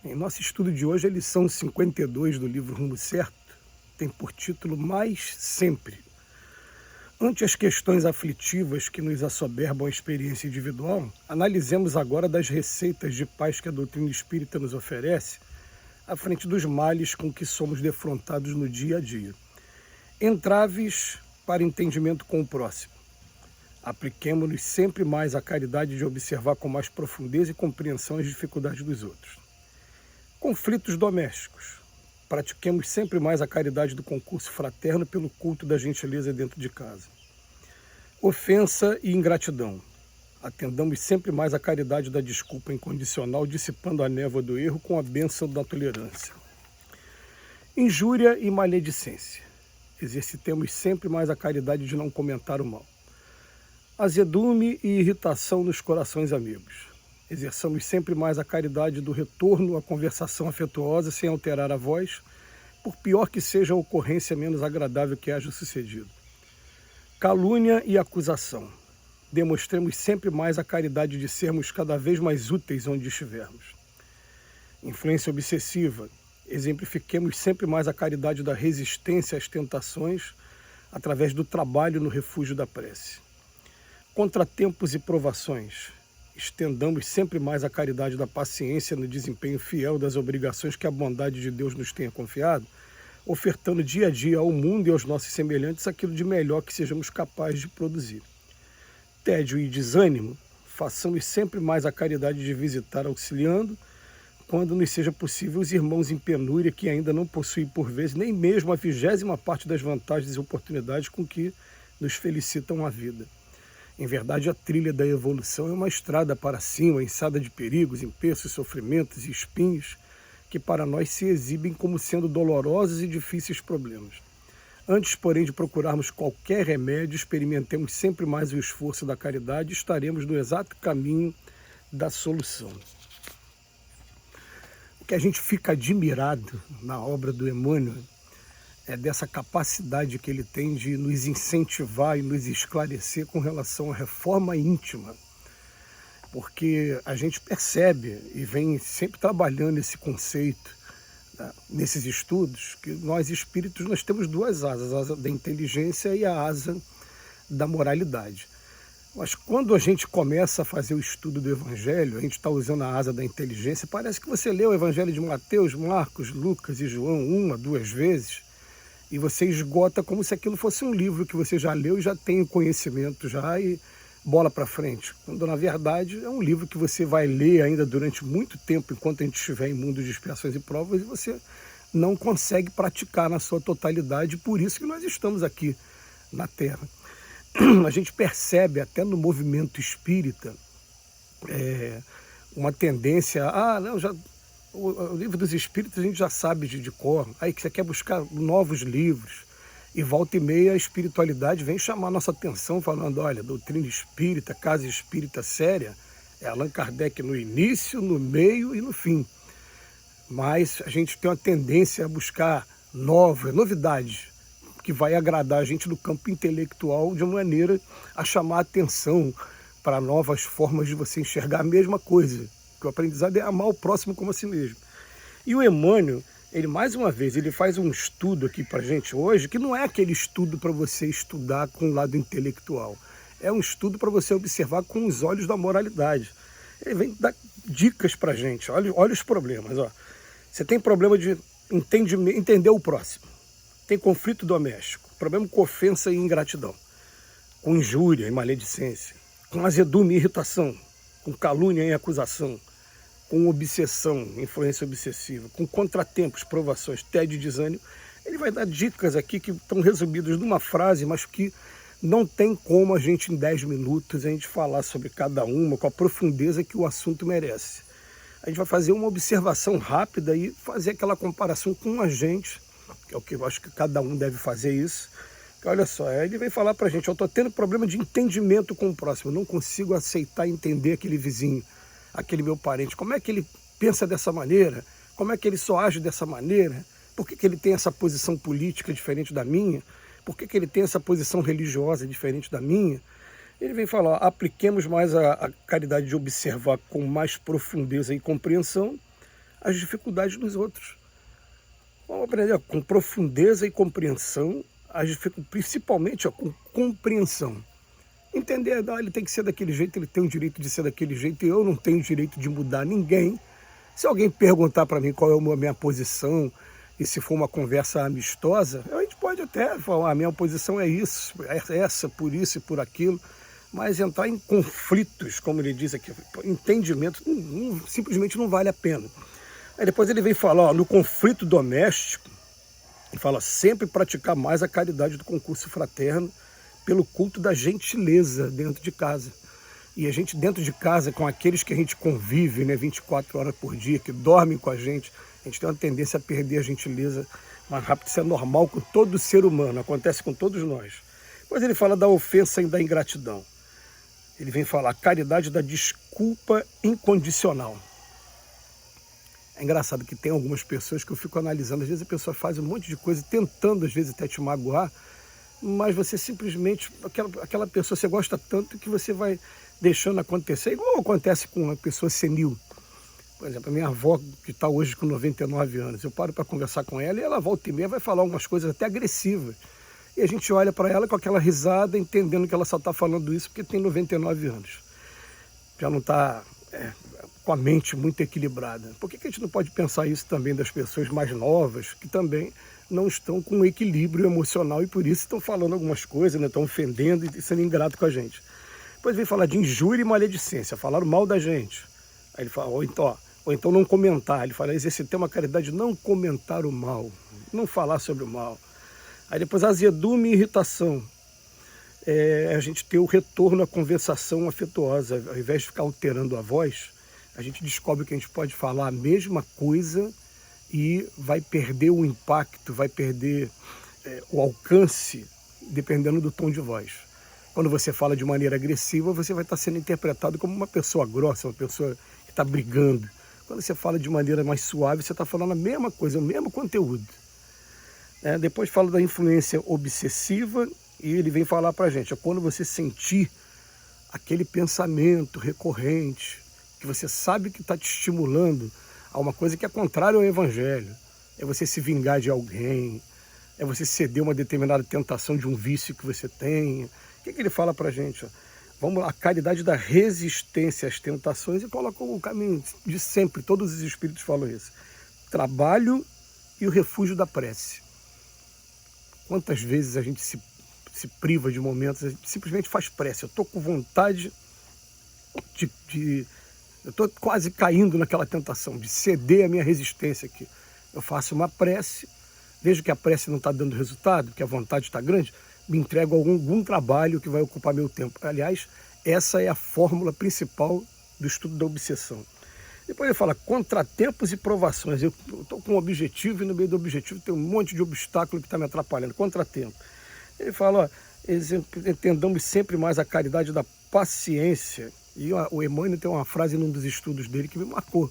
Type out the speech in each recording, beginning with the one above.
Em nosso estudo de hoje, a lição 52 do livro Rumo Certo tem por título Mais Sempre. Ante as questões aflitivas que nos assoberbam a experiência individual, analisemos agora das receitas de paz que a doutrina espírita nos oferece à frente dos males com que somos defrontados no dia a dia. Entraves para entendimento com o próximo. Apliquemo-nos sempre mais à caridade de observar com mais profundeza e compreensão as dificuldades dos outros. Conflitos domésticos. Pratiquemos sempre mais a caridade do concurso fraterno pelo culto da gentileza dentro de casa. Ofensa e ingratidão. Atendamos sempre mais a caridade da desculpa incondicional, dissipando a névoa do erro com a bênção da tolerância. Injúria e maledicência. Exercitemos sempre mais a caridade de não comentar o mal. Azedume e irritação nos corações amigos. Exerçamos sempre mais a caridade do retorno à conversação afetuosa sem alterar a voz, por pior que seja a ocorrência menos agradável que haja sucedido. Calúnia e acusação. Demonstremos sempre mais a caridade de sermos cada vez mais úteis onde estivermos. Influência obsessiva. Exemplifiquemos sempre mais a caridade da resistência às tentações através do trabalho no refúgio da prece. Contratempos e provações. Estendamos sempre mais a caridade da paciência no desempenho fiel das obrigações que a bondade de Deus nos tenha confiado, ofertando dia a dia ao mundo e aos nossos semelhantes aquilo de melhor que sejamos capazes de produzir. Tédio e desânimo, façamos sempre mais a caridade de visitar auxiliando, quando nos seja possível, os irmãos em penúria que ainda não possuem por vezes nem mesmo a 20ª parte das vantagens e oportunidades com que nos felicitam a vida. Em verdade, a trilha da evolução é uma estrada para cima, ençada de perigos, empeços, sofrimentos e espinhos, que para nós se exibem como sendo dolorosos e difíceis problemas. Antes, porém, de procurarmos qualquer remédio, experimentemos sempre mais o esforço da caridade e estaremos no exato caminho da solução. O que a gente fica admirado na obra do Emmanuel é dessa capacidade que ele tem de nos incentivar e nos esclarecer com relação à reforma íntima. Porque a gente percebe e vem sempre trabalhando esse conceito, né, nesses estudos, que nós espíritos nós temos duas asas, a asa da inteligência e a asa da moralidade. Mas quando a gente começa a fazer o estudo do Evangelho, a gente está usando a asa da inteligência, parece que você lê o Evangelho de Mateus, Marcos, Lucas e João 1, 2 vezes, e você esgota como se aquilo fosse um livro que você já leu e já tem o conhecimento já e bola para frente. Quando na verdade é um livro que você vai ler ainda durante muito tempo enquanto a gente estiver em mundo de expiações e provas e você não consegue praticar na sua totalidade, por isso que nós estamos aqui na Terra. A gente percebe até no movimento espírita uma tendência o livro dos Espíritos a gente já sabe de cor, aí que você quer buscar novos livros, e volta e meia a espiritualidade vem chamar a nossa atenção falando, olha, doutrina espírita, casa espírita séria, é Allan Kardec no início, no meio e no fim. Mas a gente tem uma tendência a buscar novidades, que vai agradar a gente no campo intelectual de uma maneira a chamar a atenção para novas formas de você enxergar a mesma coisa. Que o aprendizado é amar o próximo como a si mesmo. E o Emmanuel, ele mais uma vez, ele faz um estudo aqui para a gente hoje, que não é aquele estudo para você estudar com o lado intelectual. É um estudo para você observar com os olhos da moralidade. Ele vem dar dicas para a gente. Olha os problemas. Ó. Você tem problema de entender o próximo. Tem conflito doméstico. Problema com ofensa e ingratidão. Com injúria e maledicência. Com azedume e irritação. Com calúnia e acusação. Com obsessão, influência obsessiva, com contratempos, provações, tédio e desânimo. Ele vai dar dicas aqui que estão resumidas numa frase, mas que não tem como a gente, em 10 minutos, a gente falar sobre cada uma com a profundeza que o assunto merece. A gente vai fazer uma observação rápida e fazer aquela comparação com a gente, que é o que eu acho que cada um deve fazer isso. Que, olha só, ele vem falar pra gente, eu estou tendo problema de entendimento com o próximo, eu não consigo aceitar e entender aquele vizinho, aquele meu parente, como é que ele pensa dessa maneira, como é que ele só age dessa maneira, por que ele tem essa posição política diferente da minha, por que ele tem essa posição religiosa diferente da minha. Ele vem falar, apliquemos mais a caridade de observar com mais profundeza e compreensão as dificuldades dos outros. Vamos aprender com profundeza e compreensão, principalmente com compreensão. Entender, não, ele tem que ser daquele jeito, ele tem o direito de ser daquele jeito, e eu não tenho o direito de mudar ninguém. Se alguém perguntar para mim qual é a minha posição, e se for uma conversa amistosa, a gente pode até falar, a minha posição é isso, é essa, por isso e por aquilo, mas entrar em conflitos, como ele diz aqui, entendimento, simplesmente não vale a pena. Aí depois ele vem falar, no conflito doméstico, ele fala sempre praticar mais a caridade do concurso fraterno, pelo culto da gentileza dentro de casa. E a gente dentro de casa, com aqueles que a gente convive, né, 24 horas por dia, que dormem com a gente tem uma tendência a perder a gentileza mais rápido. Isso é normal com todo ser humano, acontece com todos nós. Depois ele fala da ofensa e da ingratidão. Ele vem falar a caridade da desculpa incondicional. É engraçado que tem algumas pessoas que eu fico analisando, às vezes a pessoa faz um monte de coisa, tentando às vezes até te magoar, mas você simplesmente, aquela pessoa, você gosta tanto que você vai deixando acontecer, igual acontece com uma pessoa senil. Por exemplo, a minha avó, que está hoje com 99 anos, eu paro para conversar com ela e ela volta e meia vai falar algumas coisas até agressivas. E a gente olha para ela com aquela risada, entendendo que ela só está falando isso porque tem 99 anos. Já não está com a mente muito equilibrada. Por que a gente não pode pensar isso também das pessoas mais novas, que também não estão com um equilíbrio emocional e por isso estão falando algumas coisas, né? Estão ofendendo e sendo ingrato com a gente. Depois vem falar de injúria e maledicência, falaram mal da gente. Aí ele fala, ou então não comentar. Ele fala, exercitar uma caridade de não comentar o mal, não falar sobre o mal. Aí depois azedume e irritação. A gente ter o retorno à conversação afetuosa. Ao invés de ficar alterando a voz, a gente descobre que a gente pode falar a mesma coisa e vai perder o impacto, vai perder o alcance, dependendo do tom de voz. Quando você fala de maneira agressiva, você vai estar sendo interpretado como uma pessoa grossa, uma pessoa que está brigando. Quando você fala de maneira mais suave, você está falando a mesma coisa, o mesmo conteúdo. Depois fala da influência obsessiva e ele vem falar para a gente, quando você sentir aquele pensamento recorrente, que você sabe que está te estimulando a uma coisa que é contrária ao evangelho, é você se vingar de alguém, é você ceder uma determinada tentação de um vício que você tenha. O que ele fala para a gente? Vamos a caridade da resistência às tentações e coloca o caminho de sempre, todos os espíritos falam isso. Trabalho e o refúgio da prece. Quantas vezes a gente se priva de momentos, a gente simplesmente faz prece. Eu estou com vontade eu estou quase caindo naquela tentação de ceder a minha resistência aqui. Eu faço uma prece, vejo que a prece não está dando resultado, que a vontade está grande, me entrego a algum trabalho que vai ocupar meu tempo. Aliás, essa é a fórmula principal do estudo da obsessão. Depois ele fala contratempos e provações. Eu estou com um objetivo e no meio do objetivo tem um monte de obstáculo que está me atrapalhando. Contratempo. Ele fala, entendamos sempre mais a caridade da paciência. E o Emmanuel tem uma frase num dos estudos dele que me marcou.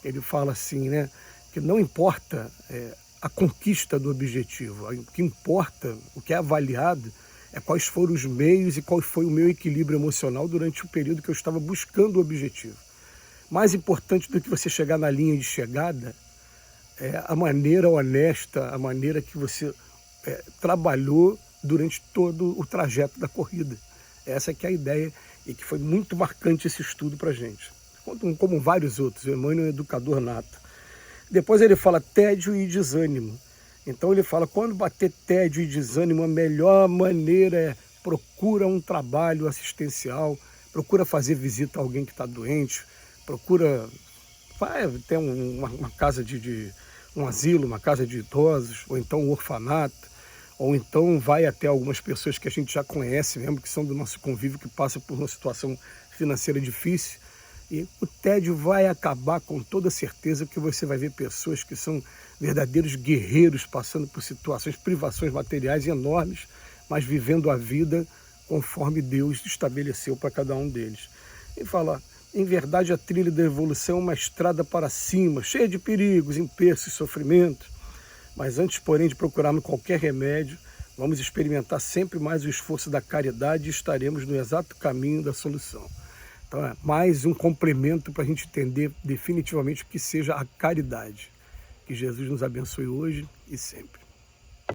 Ele fala assim, né, que não importa a conquista do objetivo, o que importa, o que é avaliado, é quais foram os meios e qual foi o meu equilíbrio emocional durante o período que eu estava buscando o objetivo. Mais importante do que você chegar na linha de chegada é a maneira honesta, a maneira que você trabalhou durante todo o trajeto da corrida. Essa que é a ideia e que foi muito marcante esse estudo para a gente. Como vários outros, o Emmanuel é um educador nato. Depois ele fala tédio e desânimo. Então ele fala, quando bater tédio e desânimo, a melhor maneira é procura um trabalho assistencial, procura fazer visita a alguém que está doente, procura ter uma casa um asilo, uma casa de idosos, ou então um orfanato, ou então vai até algumas pessoas que a gente já conhece mesmo, que são do nosso convívio, que passam por uma situação financeira difícil. E o tédio vai acabar com toda certeza, porque você vai ver pessoas que são verdadeiros guerreiros, passando por situações, privações materiais enormes, mas vivendo a vida conforme Deus estabeleceu para cada um deles. E fala, em verdade a trilha da evolução é uma estrada para cima, cheia de perigos, empeços, sofrimentos. Mas antes, porém, de procurarmos qualquer remédio, vamos experimentar sempre mais o esforço da caridade e estaremos no exato caminho da solução. Então é mais um complemento para a gente entender definitivamente o que seja a caridade. Que Jesus nos abençoe hoje e sempre.